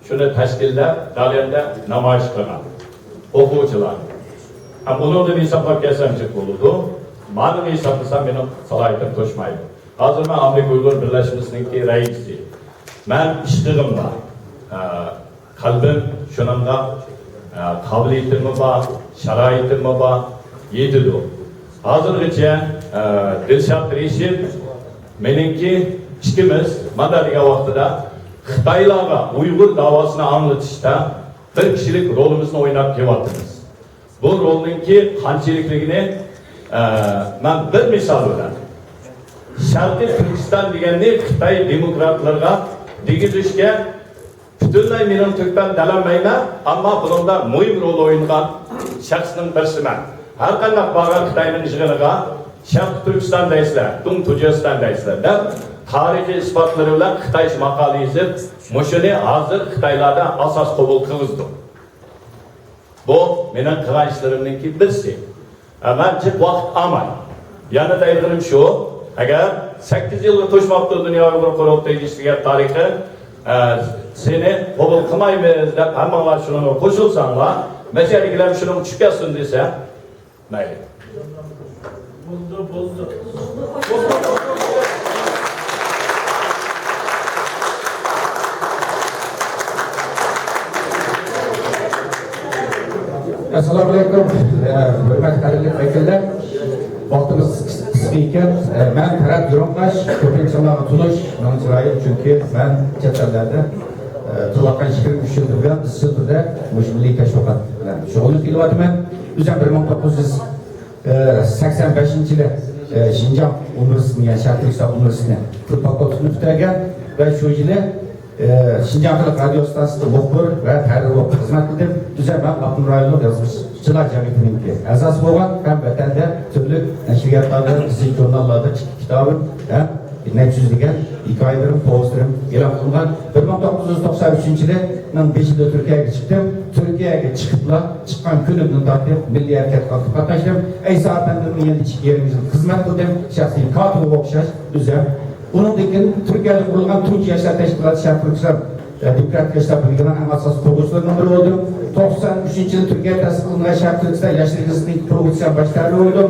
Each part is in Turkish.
shuni tashkillab, Dalenda namoyish qilgan. O'quvchilar. Buni deb hisoblab kelsamchi bo'ladi. Ma'lum hisoblasam meni salohiyatim to'shmaydi. Hozir men Amerika Uyg'ur birlashmasininki raisi. Men ishtig'im bor. Qalbim shuningda qobiliyatim bor, sharoitim bor, yetadi. Hozirgacha Dilshod Reshid meningki ikkimiz mana degan vaqtida Xitoylarga Uyg'ur davosini anglatishda bir kishilik rolimizni o'ynab kelyapmiz. Bu rolninki qanchalikligini men bir misol bilan Sharqiy Turkiston deganni Xitoy demokratlarga degizishga butunlay mening to'kdan dalanmayman, ammo bunda muhim rol o'ynagan shaxsning birisiman. Har qanday borgan Xitoyning yig'iniga Sharqiy Turkiston deysizlar, Tung Tujiston deysizlar deb tarixiy isbotlari bilan Xitoy maqola yozib, mushuni hozir Xitoylarda asos qabul qildi. Bu mening qilgan ishlarimningki birisi. Menchi vaqt olmay. Yana deydiganim shu, agar 8 yilga to'shmoqda dunyo Uyg'ur qurultaychisiga tarixi seni qabul qilmaymiz deb hammalar shuni qo'shilsanglar, masalalar shuni tushib ketsin desa, mayli. Bo'ldi. Assalomu alaykum. Hurmatli qadrli vakillar. Vaqtimiz qisqa ekan, men Tarat Jo'raqash, ko'pinchalarga tulish nomchilayim chunki men chet ellarda turgan 23 yil turgan Sirdaryoda milliy tashviqot bilan shug'ullanib kelyapman. O'zim 1985-yili Xinjiang universitetini, yani Sharqiy Turkiston universitetini turk fakultetini bitirgan va shu yili Xinjiang Xalq radio stansiyasida muxbir va tahrir bo'lib xizmat qildim. O'zim Abdul rayonlik yozuvchilar jamiyatininki asos bo'lgan ham vatanda turli nashriyotlarda, gazeta jurnallarda kitobim ham nechuzligan hikoyalarim, povestlarim e'lon qilingan. 1993-yili men 5-yilda Turkiyaga chiqdim. Turkiyaga chiqqan kunimdan tortib milliy harakatga qatnashdim. Aysa Efendimning endi ichki yerimizda xizmat qildim. Shaxsiy kotibiga o'xshash o'zim. Bundan keyin Turkiyada qurilgan Turkiya yoshlar tashkiloti Sharq Turkiston demokratik yoshlar birligining eng asosiy quruvchilaridan biri bo'ldim. 93-yili Turkiya tasdiqlangan Sharq Turkiston yoshlar ligasining quruvchisi boshlig'i bo'ldim.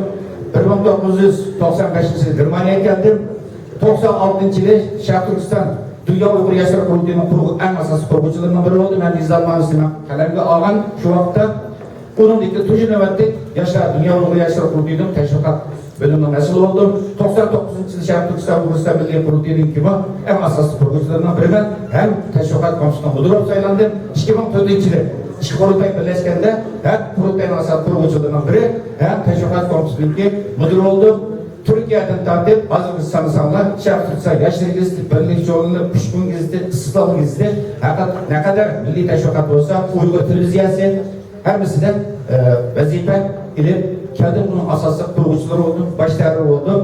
1995-yili Germaniyaga keldim. 96-yili Sharq Turkiston Dünya Uyg'ur yoshlar qurultiyining eng asosiy quruvchilaridan biri bo'ldim. Men Nizammaniyni qalamga olgan shu vaqtda bundan keyin Turkiya navbatda yoshlar Dünya Uyg'ur yoshlar qurultiyining tashviqot bölümünün mesul oldum. 99-yıl Sharq Turkiston Uyg'uriston milliy qurultiyining kimi eng asosiy quruvchilaridan biriman. Hem tashviqot komissiyasining mudiri bo'lib saylandim. 2004-yili ikki qurultay birlashganda hem qurultayning asosiy quruvchilaridan biri, hem tashviqot komissiyasining mudiri bo'ldim. Turkiyadan tortib hozirgi sanasanglar Sharq Turkiston yoshlar ligasi, birlik yo'lini, Pushkin gazeti, Istiqlol gazeti, naqadar milliy tashviqot bo'lsa, Uyg'ur televiziyasi hammasidan vazifa ilib keldim. Bunun asosiy quruvchilari bo'ldim, boshlig'i bo'ldim.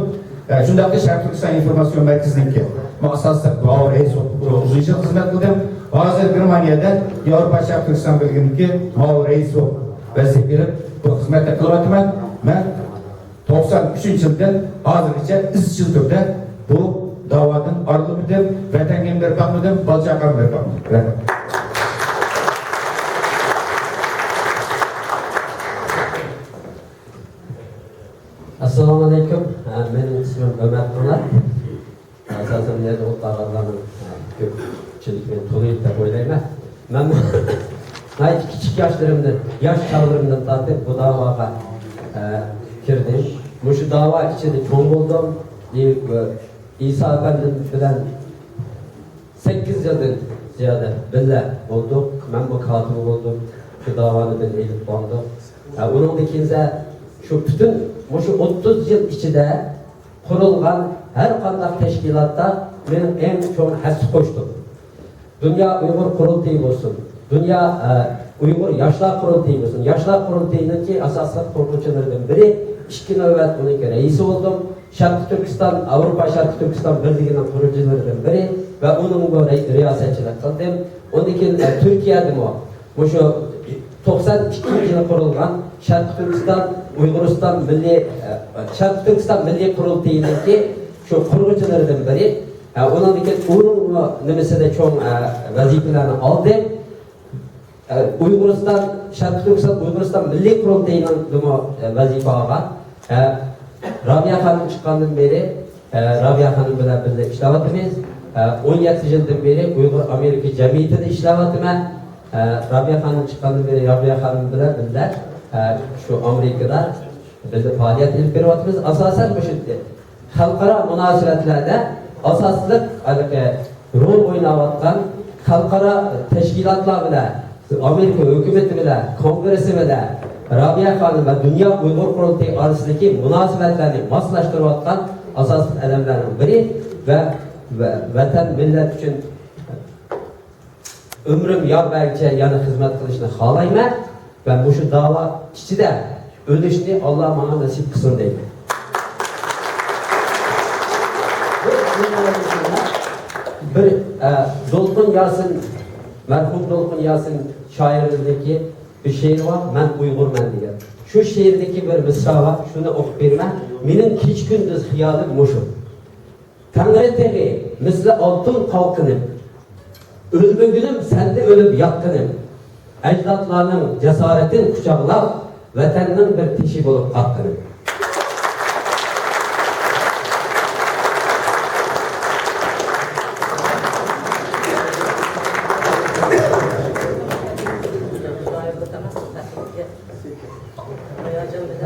Shundaqda Sharq Turkiston informatsion markazininki asosiy reis bo'lib uzun yil xizmat qildim. Hozir Germaniyada Yevropa Sharq Turkiston birligininki reis bo'lib vazifa ilib bu xizmatda qilyapman. Men 93-yildan hozirgacha izchil turda bu da'vodan ortilmadim, vatanga bermoqdim, bolchaqam bermoqdim. Assalomu alaykum. Mening ismim Ömer Po'lat. Asosan yerda o'tganlarning ko'pchilikni to'g'ri deb o'ylayman. Men kichik yosh chog'larimdan tortib bu da'voga kirdim. Shu da'vo ichida cho'ng bo'ldim. İsa Efendim bilan 8 yildan ziyoda birga bo'ldik. Men bu kotibi bo'ldim. Shu da'voni birga elib bordik. Undan keyin şu bütün 30 yıl içinde kurulgan her qanday teşkilatta benim en çok hassi koştum. Dünya Uyghur Kurultayı olsun, Dünya Uyghur Yaşlar Kurultayı olsun. Yaşlar Kurultayı'nın ki asaslı kuruluşlarından biri, 2 nöbet bunun reisi oldum. Sharqiy Turkiston, Avrupa Sharqiy Turkiston birligining quruvchilaridan biri ve onun bu riyosetchilik qildim. Ondan keyin Turkiyada şu 92-yili qurilgan Sharqiy Turkiston Uyg'uriston milliy Sharqiy Turkiston milliy qurultayiniki shu quruvchilaridan biri. Ondan keyin uning nimasida cho'ng vazifalarni oldim Uyg'uriston, Sharqiy Turkiston, Uyg'uriston Milliy qurultayining vazifa olgan. Rabia Hanım chiqqandan beri Rabia Hanım bilan birga ishlayapmiz. 17 yildan beri Uyg'ur Amerika jamiyatida ishlayapman. Rabia Hanım chiqqandan beri Rabia Hanım bilan birga shu Amerikada birga faoliyat olib beryapmiz. Asosan shu xalqaro munosabatlarda asosliq rol o'ynayotgan xalqaro tashkilotlar bilan Amerika hukumati bilan, kongresi bilan Rabia Hanım ve Dünya Uyghur Kurultayı arasındaki münasebetlerini moslashtirayotgan asosli adamlarning biri ve vatan millat uchun ömrüm yar bergicha yana xizmat qilishni xohlayman va shu da'vo ichida o'lishni Alloh menga nasib qilsin deyman. Bir Dolqun Yasin, merhum Dolqun Yasin şairimizdeki bir şiir var, ben Uygurman diye. Şu şiirdeki bir mısra var, şunu okup verme. Benim hiç gündüz hiyalim muşu. Tanrı teği, misli altın kalkınım. Ölmügünüm, sende ölüp yatkınım. Ecdatlarının cesaretin kucaklar, vatanının bir teşi bulup hakkınım.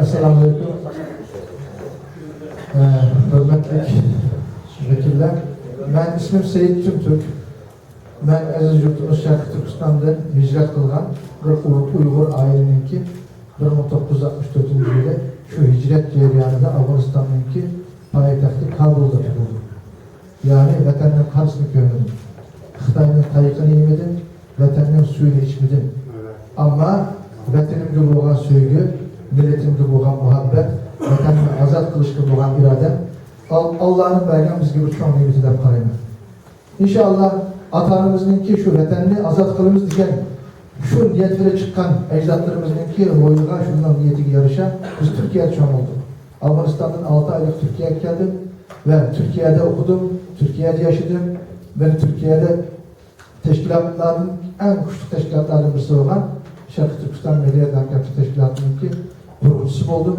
Esselamu Aleyküm. Hürmetli vekiller. Ben ismim Seyit Tümtürk. Ben aziz yurtumuz Şarkı Türkistan'da hicret kılgan bir Uygur aileninki 1964 yılda şu hicret cereyanında Afganistan'ınki payitahtı Kabul'da tutuldu. Yani vatanın karşısını görmedim. Xitay'ın tayıkını yemedim, vatanın suyunu içmedim. Ama vatanımda boğan söygü, milletimde boğan muhabbet, vatanını azat kılışkı boğan iradem, Allah'ın vergen biz gibi çok nimeti de karayım. İnşallah atanımızınki şu vatanını azat kılımız diyen, şu niyetlere çıkan ecdatlarımızınki oyluğa şundan niyeti yarışa, biz Türkiye'de çok olduk. Afganistan'dan 6 aylık Türkiye'ye geldim ve Türkiye'de okudum, Türkiye'de yaşadım. Ben Türkiye'de teşkilatların en güçlü teşkilatlardan birisi olan Şarkı Türkistan Medeniyet Harekatı Teşkilatı'nınki kurulcusu oldum.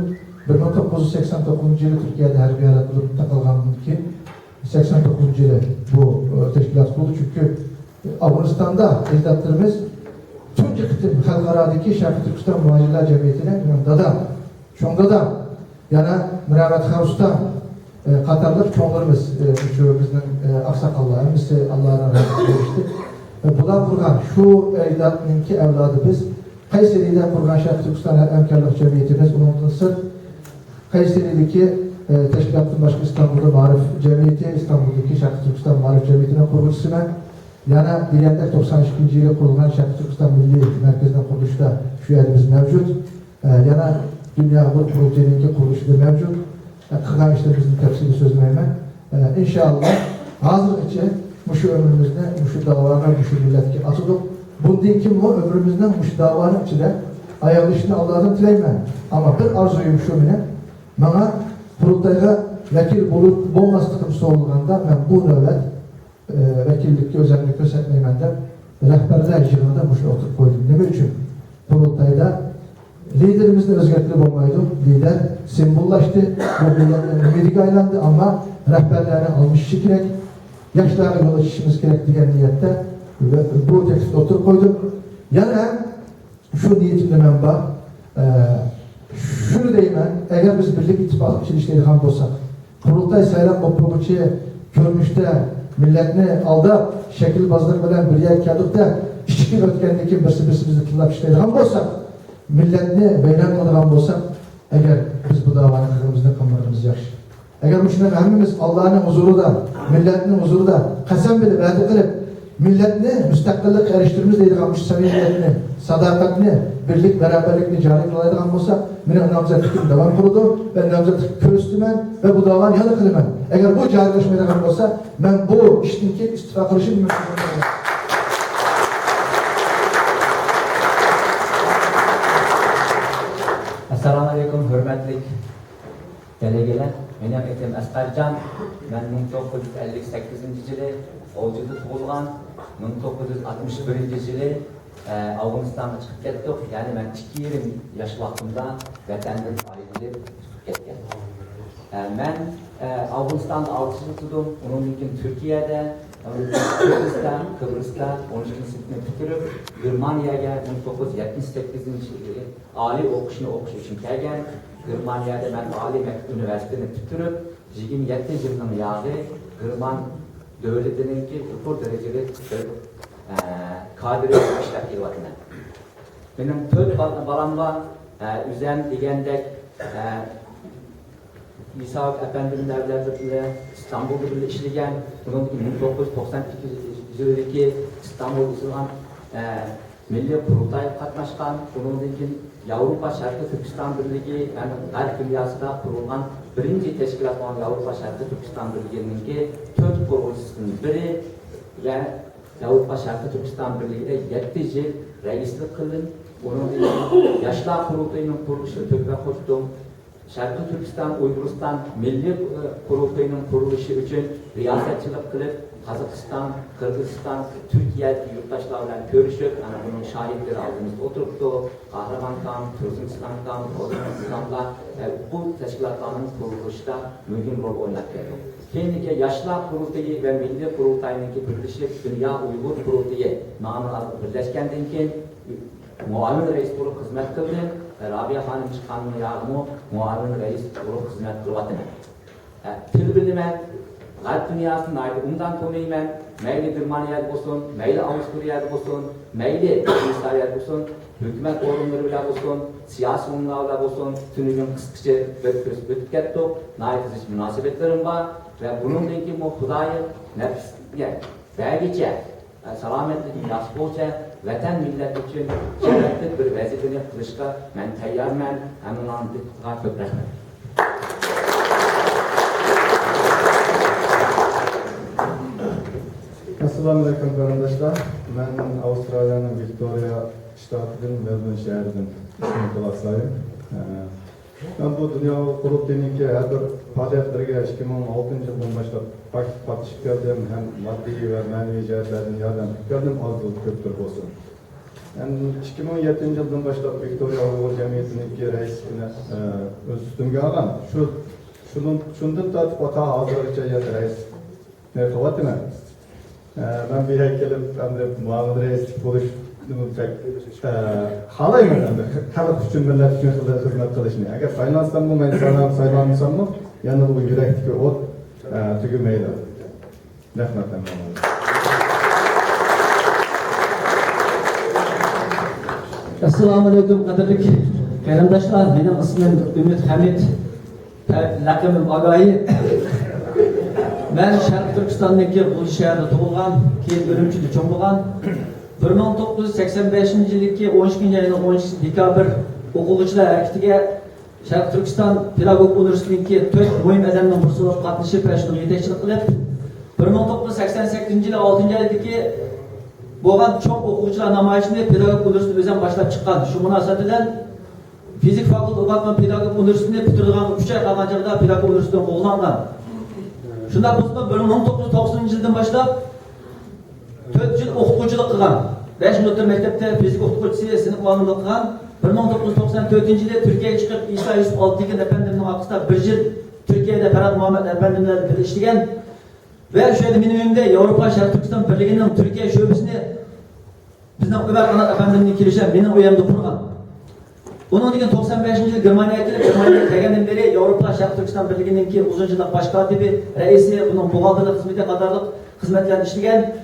1989 yılı Türkiye'de her bir arada bulup takılgandım ki 89 yılı bu teşkilat kuruldu. Çünkü Afganistan'da ecdatlarımız Tunca Kıtım Halkaradaki Şarkı Türkistan Muhacirler Cemiyeti'ne dadam. Şonda da yana Mürəvət Xavus'ta Katarlar çoğlarımız şu bizden aksakallarımız Allah'ına rahmet eylesin. Bular kurgan şu ecdatınki evladı biz Kayseri'den kurgan Şarkı Türkistan Hemkarlık Cemiyetimiz bunun sır Kayseri'deki teşkilatın başka İstanbul'da Marif Cemiyeti, İstanbul'daki Şarkı Türkistan Marif Cemiyeti'nin kurucusu ben. Yana Diyanet 92. yılı kurulan Şarkı Türkistan Milli Merkezi'nin kuruluşta şu yerimiz mevcut. Yana Dünya Uyghur Kurultayı'nınki kuruluşu da mevcut. Kıgan işlerimizin tepsili sözmeyime. İnşallah hazır içi şu ömrümüzde, şu davalarına, şu milletki atılıp bundan kim o ömrümüzden şu davanın içinde ayaklaşını Allah'tan tileymen. Ama bir arzuyum şu mine bana kurultayga vekil bulup bulmastıkım soğulduğunda ben bu nöbet vekillikte özellik göstermeymen de rehberler yığında şu oturup koydum. Ne için? Kurultayda liderimizde özgürlüğü olmaydı. Lider simbollaştı. Bu liderlik aylandı ama rehberlerini almış gerek. Yaşlara yola çıkışımız gerek diyen niyette ve bu tekste oturup koydum. Yani şu niyetimde ben var. Şunu deyim ben, eğer biz birlik ittifakı için işleyken olsak, kurultay sayılan o provoçeye görmüşte milletini alda şekil bazlık bilen bir yer geldik de hiçbir ötkendeki birbirimizi tırlap işleyken olsak, milletini beyran kılgan olsak, eğer biz bu davanın kırmızda kamarımız yaxşı. Eğer bu şuna hemimiz Allah'ın huzuru da, milletinin huzuru da, kasem bile verdi kılıp, milletini müstakillik eriştirimiz deydik ama şu samimiyetini, sadakatini, birlik, beraberlikini cari kılaydıgan olsa, benim namzatlıkım devam kuruldu, ben namzatlık körüstümen ve bu davan yanı kılımen. Eğer bu carileşmeden olsa, ben bu iştinki istifa kılışım mümkün olmalı. Assalamu Aleyküm, hürmetli delegeler. Benim adım Asqarcan. Ben 1958 yılı Olcu'da doğulgan, 1961 yılı Afganistan'a çıkıp ketdik. Yani ben 2 yaş vaqtimda vatandan ayrılıp çıkıp ketken. Ben Afganistan'da 6 yıl tutdum. Onun için Türkiye'de, Kırgızistan, Kıbrıs'ta 12. sınıfını bitirip Germaniyaga 1978 yılı Ali o'qishni o'qish uchun kelgan. Germaniyada ben Ali üniversitesini bitirip 27 yılının yağı German devletininki yuqori dereceli bir kadri ishlab kelyapman. Benim 4 balam var. Üzem degandek İsa Efendimlerle bile İstanbul'da bile işleyen, bunun 1992 yılındaki İstanbul İslam Milli Kurultay'a katlaşkan, bunun için Avrupa Şarkı Türkistan Birliği, yani Gayri dünyasında kurulan birinci teşkilat olan Avrupa Şarkı Türkistan Birliği'nin 4 kuruluşunun biri ve Avrupa Şarkı Türkistan Birliği'de 7 yıl reislik kılın. Bunun için Yaşlar Kurultayı'nın kuruluşu toprak koştum. Şarkı Türkistan, Uyguristan Milli Kurultayı'nın kuruluşu için riyasetçilik kılıp Kazakistan, Kırgızistan, Türkiye yurttaşlarla görüşüp, yani bunun şahitleri aldığımızda oturuptu. Kahramankan, Türkmenistan, Özbekistan'da bu teşkilatların kuruluşta mühim rol oynatıyor. Kendiki Yaşlar Kurultayı ve Milli Kurultayı'nın birleşip Dünya Uygur Kurultayı namı birleşkenden keyin muavin reis bulup hizmet kıldı. Rabia Hanım çıkanını yağımı muavin reis bulup hizmet kılvatını. Til bilime, Gayri dünyasının ayrı ondan konuymen, meyli Germaniya'da olsun, meyli Avusturya'da olsun, meyli İsrail'de olsun, hükümet orumları bile olsun, siyasi unlarla olsun, tünügün kıskıcı ötüp kettik. Naitiz münasebetlerim var ve bunun dengi mu Hudayı nefsine, vergice, salametlik nasip olsa, vatan millet için şerefli bir vazifeni kılışka ben tayyarmen, hemen anladıklığa çok rahmet. Assalamu alaikum kardeşler. Ben Avustralya'nın Victoria ştatının Melbourne şehrinden ismim Kulasayım. Ben bu Dünya Kurultayı'nınki her bir faaliyetlerine 2006 yılından başlap katışıp geldim. Hem maddi ve manevi cihetlerden yardım geldim, az yıl köptür olsun. Yani 2007 yıldan başlap Victoria Uygur Cemiyeti'ninki reisliğine öz üstümge alan. Şundan da ta hazırlıkça reis ne kıvat değil mi? Ben bir heykelim, ben de Muhammed Reislik buluştuğumu pek halayım ben de. Halk için, millet için hizmet kılışını. Eğer saylansam mı, ben saylansam mı, yanında bu yürekteki ot tügümeydi. Rahmetten Assalamu alaikum qadrli qarindoshlar. Mening ismim Umid Hamid. Laqabim Agayi. Ben Şarkı Türkistan'daki bu şehirde tug'ilgan, keyin Urumchida cho'ng bo'lgan. 1985 yildagi 12 ayning 12 dekabr o'quvchilar harakatiga Şarkı Türkistan Pedagog Universiteti'ndeki 4 muhim adamning birisi bo'lib qatnashib, shuni yetakchilik qilib, 1988 yili 6 oydagi bo'lgan cho'ng o'quvchilar namoyishini Pedagog Universiteti o'zi boshlab chiqqan. Shu munosabat bilan fizik fakültesi o'qiyotgan Pedagog Universitetini bitirgan 3 oy qolgan chog'da Pedagog Universitetidan qo'g'langan. Şunda bu 1990 yıldan başlap 4 yıl okutuvchilik qilgan. 5 yıl mektepte fizik okutuvchisi sınıf muallimlik qilgan. 1994 yılda Türkiye'ye çıkıp İsa Yusuf Altıgen Efendimiz'in arkasında 1 yıl Türkiye'de Ferhat Muhammed Efendimiz'le birlikte işleyen ve şöyle benim önümde Avrupa Şarkı Türkistan Birliği'nin Türkiye şubesini bizden Ömer Kanat Efendimiz'in kirişen benim uyarımda kurgan. Onun için 95 yıl Germaniye'de gelenden beri Avrupa Şarkı Türkistan Birliği'ninki uzun yıllık baş katibi, reisi, bunun buğaldırlık hizmeti kadarlık hizmetlerini işleyen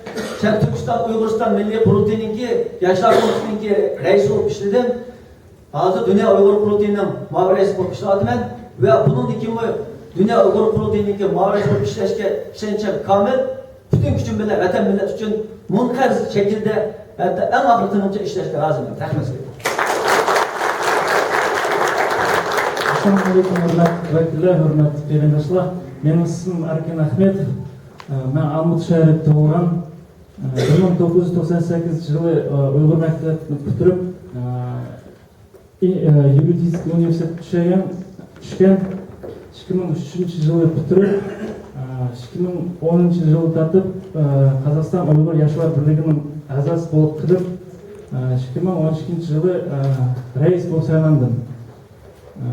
Şarkı Türkistan, Uyguristan Milli Kurultayı'nınki, Yaşlar Kurultayı'nınki reisi olup işledim. Hazır Dünya Uygur Kurultayı'nın mavi reisi olup işledim ve bunun için Dünya Uygur Kurultayı'nınki mavi reisi olup işlençe kamil, bütün gücüm bile vatan millet için munkaz şekilde hatta en ahırtınınca işleşti lazım. Assalamu alaikum hurmatli vakillar, hurmatli qarindoshlar. Mening ismim Arkin Ahmed. Men Almut shahrida tug'ilgan. 1998 yılı Uyghur maktabini bitirib, yuridik universitetga tushgan. 2003 yılı bitirib, 2010 yılı tatib Qozog'iston Uyghur Yoshlar birligining a'zosi bo'lib qilib, 2012 жылы рәис болып сайландым.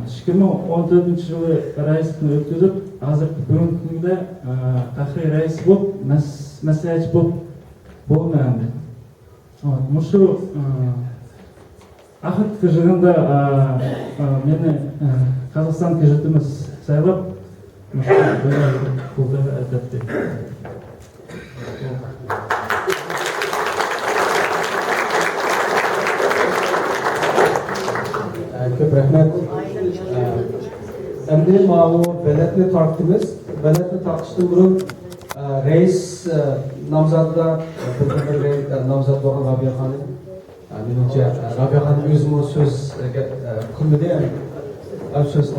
2014 жылы рәистің өткізіп, азыркы бүгінгі күнде тақри рәис болып, мәслихатчы болып болмағанды. Мұшы ақыртқы жығында мені Қазақстан жұртымыз сайлап, мұшы қолдауы әлбетте. Köp rahmet. Endi bu beletni tartıştınız. Beletni tartıştığım burun reis namzadda bir namzad olan Rabia Hanım. Menimce Rabia Hanım özümü söz kılmadı yani. Söz